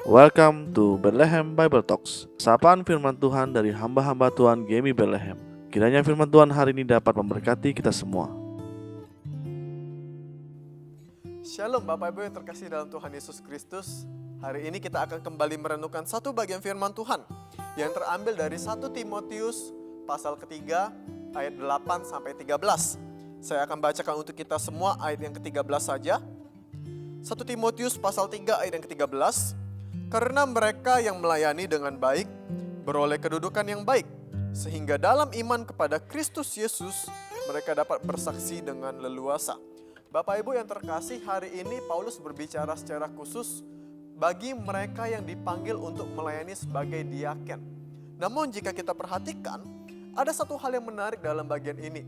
Welcome to Bethlehem Bible Talks. Sapaan firman Tuhan dari hamba-hamba Tuhan Gemi Bethlehem. Kiranya firman Tuhan hari ini dapat memberkati kita semua. Shalom Bapak Ibu yang terkasih dalam Tuhan Yesus Kristus. Hari ini kita akan kembali merenungkan satu bagian firman Tuhan yang terambil dari 1 Timotius pasal ketiga ayat 8 sampai 13. Saya akan bacakan untuk kita semua ayat yang ke-13 saja. 1 Timotius pasal 3 ayat yang ke-13. Karena mereka yang melayani dengan baik beroleh kedudukan yang baik, sehingga dalam iman kepada Kristus Yesus mereka dapat bersaksi dengan leluasa. Bapak Ibu yang terkasih, hari ini Paulus berbicara secara khusus bagi mereka yang dipanggil untuk melayani sebagai diaken. Namun jika kita perhatikan, ada satu hal yang menarik dalam bagian ini.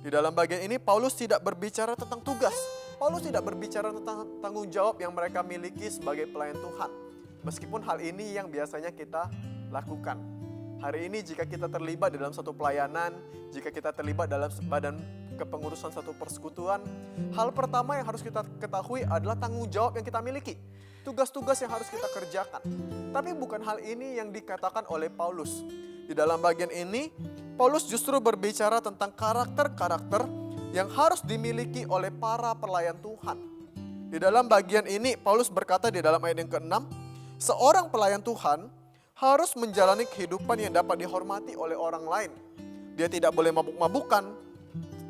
Di dalam bagian ini Paulus tidak berbicara tentang tugas. Paulus tidak berbicara tentang tanggung jawab yang mereka miliki sebagai pelayan Tuhan. Meskipun hal ini yang biasanya kita lakukan. Hari ini jika kita terlibat dalam satu pelayanan, jika kita terlibat dalam badan kepengurusan satu persekutuan, hal pertama yang harus kita ketahui adalah tanggung jawab yang kita miliki. Tugas-tugas yang harus kita kerjakan. Tapi bukan hal ini yang dikatakan oleh Paulus. Di dalam bagian ini, Paulus justru berbicara tentang karakter-karakter yang harus dimiliki oleh para pelayan Tuhan. Di dalam bagian ini, Paulus berkata di dalam ayat yang ke-6, seorang pelayan Tuhan harus menjalani kehidupan yang dapat dihormati oleh orang lain. Dia tidak boleh mabuk-mabukan,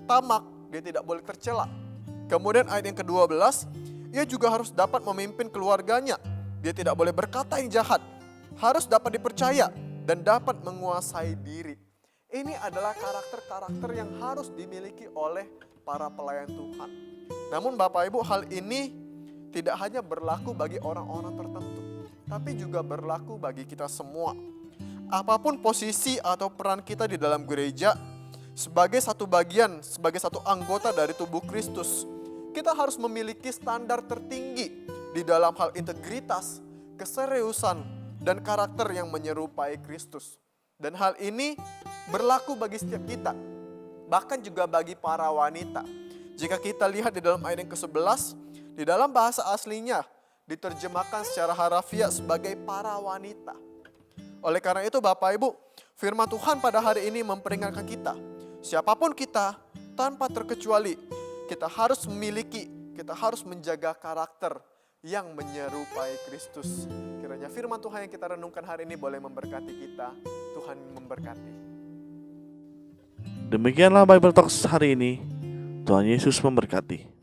tamak, dia tidak boleh tercela. Kemudian ayat yang ke-12, ia juga harus dapat memimpin keluarganya. Dia tidak boleh berkata yang jahat, harus dapat dipercaya dan dapat menguasai diri. Ini adalah karakter-karakter yang harus dimiliki oleh para pelayan Tuhan. Namun Bapak Ibu, hal ini tidak hanya berlaku bagi orang-orang tertentu, tapi juga berlaku bagi kita semua. Apapun posisi atau peran kita di dalam gereja, sebagai satu bagian, sebagai satu anggota dari tubuh Kristus, kita harus memiliki standar tertinggi di dalam hal integritas, keseriusan, dan karakter yang menyerupai Kristus. Dan hal ini berlaku bagi setiap kita, bahkan juga bagi para wanita. Jika kita lihat di dalam ayat yang ke-11, di dalam bahasa aslinya diterjemahkan secara harafiah sebagai para wanita. Oleh karena itu Bapak Ibu, firman Tuhan pada hari ini memperingatkan kita, siapapun kita tanpa terkecuali, kita harus memiliki, kita harus menjaga karakter yang menyerupai Kristus. Kiranya firman Tuhan yang kita renungkan hari ini boleh memberkati kita. Tuhan memberkati. Demikianlah Bible Talks hari ini. Tuhan Yesus memberkati.